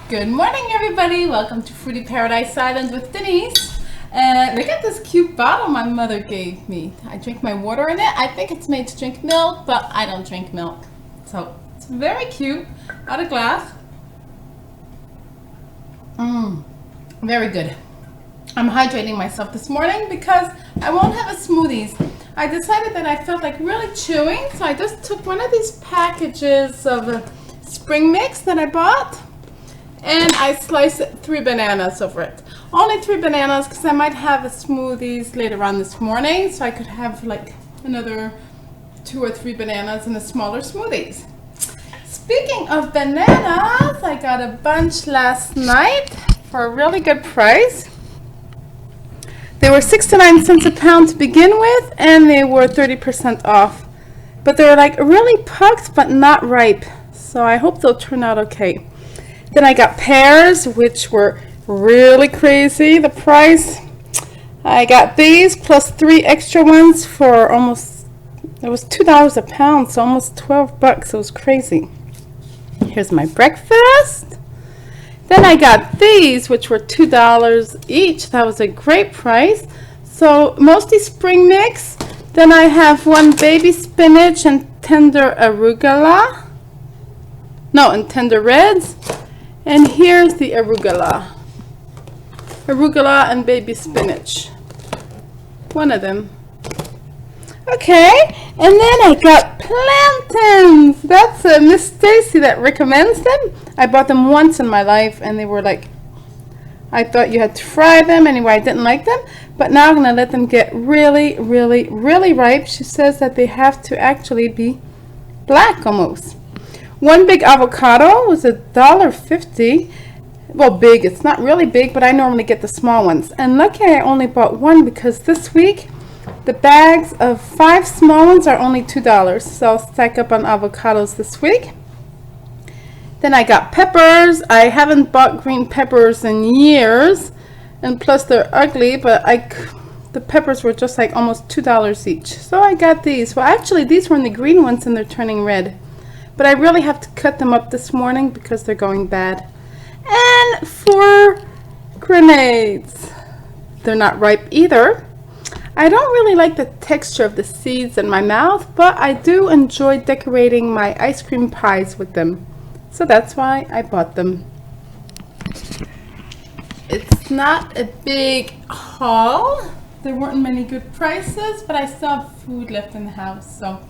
Good morning, everybody. Welcome to Fruity Paradise Island with Denise. And look at this cute bottle my mother gave me. I drink my water in it. I think it's made to drink milk, but I don't drink milk. So it's very cute. Out of glass. Very good. I'm hydrating myself this morning because I won't have a smoothies. I decided that I felt like really chewing, so I just took one of these packages of spring mix that I bought, and I sliced 3 bananas over it. Only 3 bananas because I might have a smoothies later on this morning, so I could have like another 2 or 3 bananas in the smaller smoothies. Speaking of bananas, I got a bunch last night for a really good price. They were 69 cents a pound to begin with, and they were 30% off. But they're like really pucked but not ripe, so I hope they'll turn out okay. Then I got pears, which were really crazy, the price. I got these plus 3 extra ones for almost, it was $2 a pound, so almost 12 bucks. It was crazy. Here's my breakfast. Then I got these, which were $2 each. That was a great price. So mostly spring mix. Then I have 1 baby spinach and tender arugula. No, and tender reds. And here's the arugula. Arugula and baby spinach. One of them. Okay, and then I got plantains. That's Miss Stacy that recommends them. I bought them once in my life, and they were like, I thought you had to fry them. Anyway, I didn't like them, but now I'm going to let them get really, really, really ripe. She says that they have to actually be black almost. 1 big avocado was $1.50. Well, big, it's not really big, but I normally get the small ones. And lucky I only bought 1 because this week the bags of 5 small ones are only $2. So I'll stack up on avocados this week. Then I got peppers. I haven't bought green peppers in years, and plus they're ugly, but the peppers were just like almost $2 each. So I got these. Well, actually these were in the green ones and they're turning red. But I really have to cut them up this morning because they're going bad. And 4 grenades. They're not ripe either. I don't really like the texture of the seeds in my mouth, but I do enjoy decorating my ice cream pies with them. So that's why I bought them. It's not a big haul. There weren't many good prices, but I still have food left in the house. So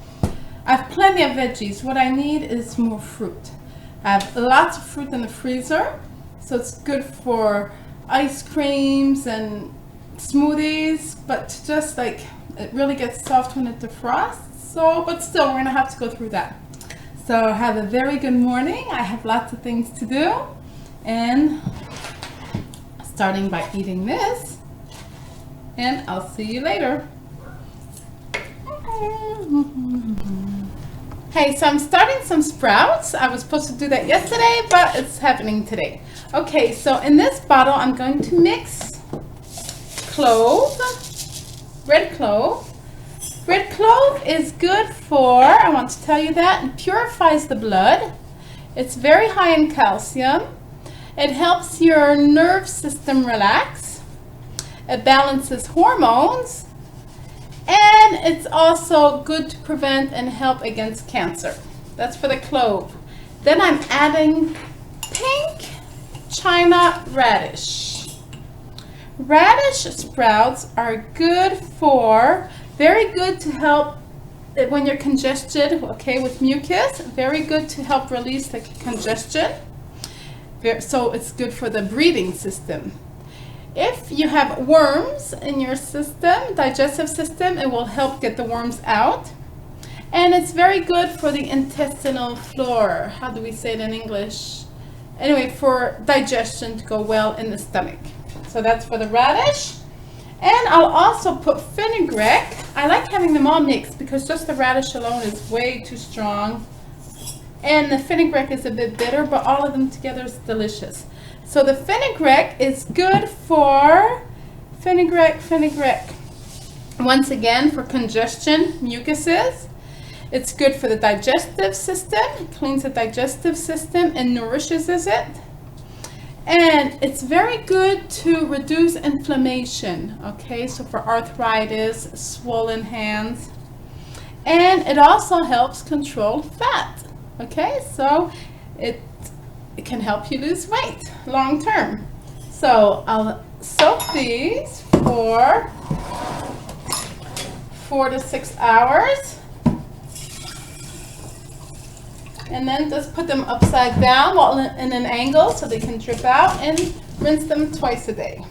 I have plenty of veggies. What I need is more fruit. I have lots of fruit in the freezer, so it's good for ice creams and smoothies, but just like it really gets soft when it defrosts. So, but still, we're gonna have to go through that. So have a very good morning. I have lots of things to do, and starting by eating this, and I'll see you later. Hey, so I'm starting some sprouts. I was supposed to do that yesterday, but it's happening today. Okay, so in this bottle, I'm going to mix red clove. Red clove is good for, I want to tell you that, it purifies the blood. It's very high in calcium. It helps your nerve system relax. It balances hormones. And it's also good to prevent and help against cancer. That's for the clove. Then I'm adding pink China radish. Radish sprouts are very good to help when you're congested, okay, with mucus. Very good to help release the congestion. So it's good for the breathing system. If you have worms in your system, digestive system, it will help get the worms out. And it's very good for the intestinal flora. How do we say it in English? Anyway, for digestion to go well in the stomach. So that's for the radish. And I'll also put fenugreek. I like having them all mixed because just the radish alone is way too strong. And the fenugreek is a bit bitter, but all of them together is delicious. So the fenugreek is good for fenugreek. Once again, for congestion, mucuses. It's good for the digestive system. It cleans the digestive system and nourishes it. And it's very good to reduce inflammation, okay? So for arthritis, swollen hands. And it also helps control fat, okay? So it can help you lose weight long term. So I'll soak these for 4 to 6 hours. And then just put them upside down while in an angle so they can drip out, and rinse them twice a day.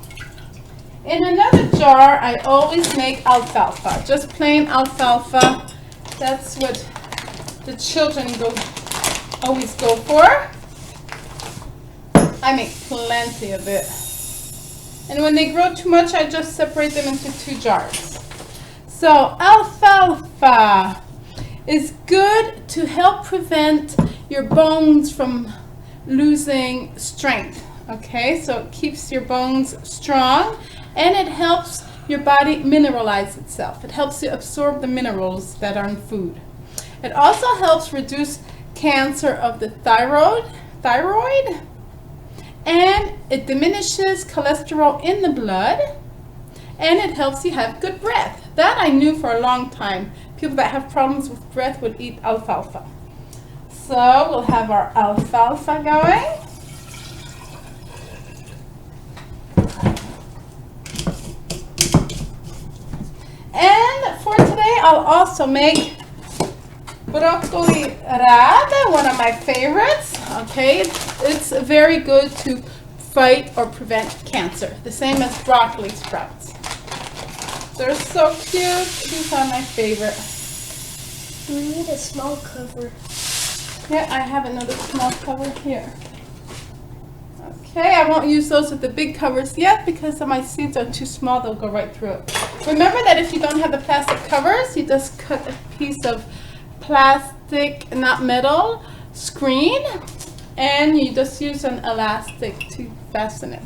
In another jar, I always make alfalfa, just plain alfalfa. That's what the children always go for. I make plenty of it. And when they grow too much, I just separate them into 2 jars. So alfalfa is good to help prevent your bones from losing strength, okay? So it keeps your bones strong, and it helps your body mineralize itself. It helps you absorb the minerals that are in food. It also helps reduce cancer of the thyroid, and it diminishes cholesterol in the blood, and it helps you have good breath. That I knew for a long time. People that have problems with breath would eat alfalfa. So we'll have our alfalfa going. And for today, I'll also make broccoli rad, one of my favorites. Okay, it's very good to fight or prevent cancer, the same as broccoli sprouts. They're so cute. These are my favorite. We need a small cover. Yeah, I have another small cover here. Okay, I won't use those with the big covers yet because my seeds are too small. They'll go right through it. Remember that if you don't have the plastic covers, you just cut a piece of plastic, not metal, screen, and you just use an elastic to fasten it.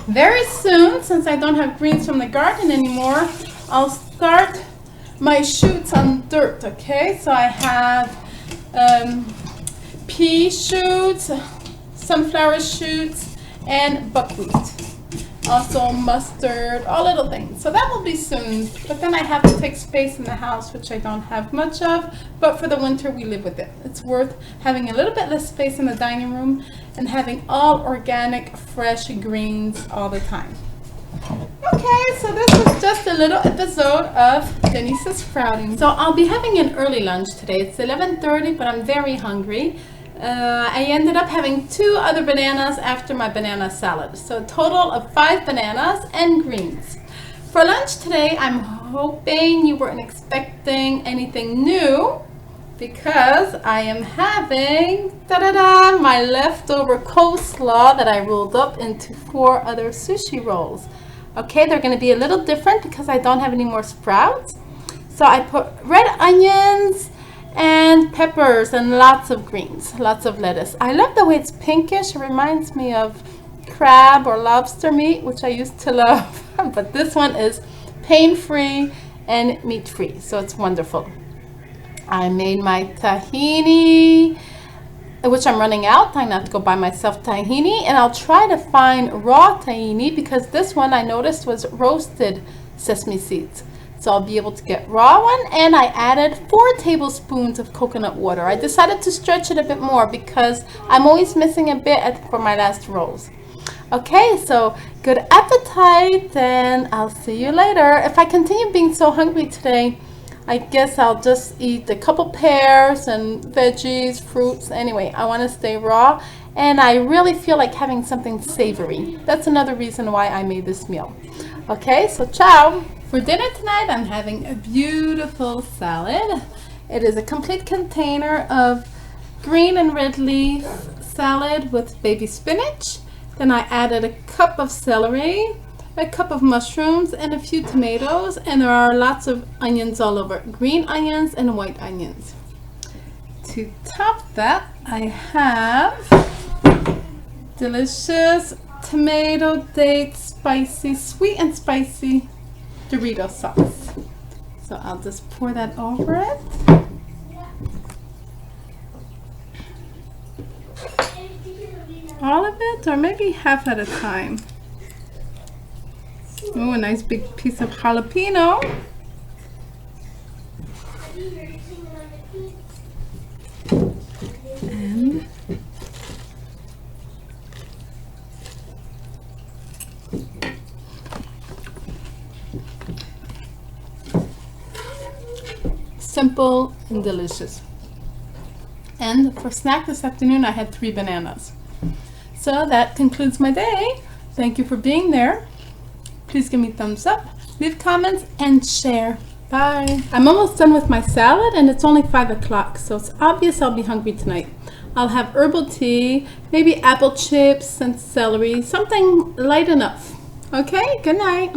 Very soon, since I don't have greens from the garden anymore, I'll start my shoots on dirt, okay? So I have pea shoots, sunflower shoots, and buckwheat. Also mustard, all little things. So that will be soon, but then I have to take space in the house, which I don't have much of, but for the winter we live with it. It's worth having a little bit less space in the dining room and having all organic, fresh greens all the time. Okay, so this is just a little episode of Denise's Sprouting. So I'll be having an early lunch today. It's 11:30, but I'm very hungry. I ended up having 2 other bananas after my banana salad. So a total of 5 bananas and greens. For lunch today, I'm hoping you weren't expecting anything new, because I am having, ta-da-da, my leftover coleslaw that I rolled up into 4 other sushi rolls. Okay, they're going to be a little different because I don't have any more sprouts. So I put red onions and peppers and lots of greens, lots of lettuce. I love the way it's pinkish. It reminds me of crab or lobster meat, which I used to love. But this one is pain-free and meat-free, so it's wonderful. I made my tahini, which I'm running out. I have to go buy myself tahini, and I'll try to find raw tahini because this one I noticed was roasted sesame seeds. So I'll be able to get raw one, and I added 4 tablespoons of coconut water. I decided to stretch it a bit more because I'm always missing a bit for my last rolls. Okay, so good appetite, and I'll see you later. If I continue being so hungry today, I guess I'll just eat a couple pears and veggies, fruits. Anyway, I want to stay raw, and I really feel like having something savory. That's another reason why I made this meal. Okay, so ciao. For dinner tonight, I'm having a beautiful salad. It is a complete container of green and red leaf salad with baby spinach. Then I added a cup of celery, a cup of mushrooms, and a few tomatoes, and there are lots of onions all over, green onions and white onions. To top that, I have delicious tomato date spicy, sweet and spicy Dorito sauce. So I'll just pour that over it. All of it, or maybe half at a time. Oh, a nice big piece of jalapeno. And simple and delicious. And for snack this afternoon, I had 3 bananas. So that concludes my day. Thank you for being there. Please give me thumbs up, leave comments, and share. Bye. I'm almost done with my salad, and it's only 5 o'clock, so it's obvious I'll be hungry tonight. I'll have herbal tea, maybe apple chips and celery, something light enough. Okay, good night.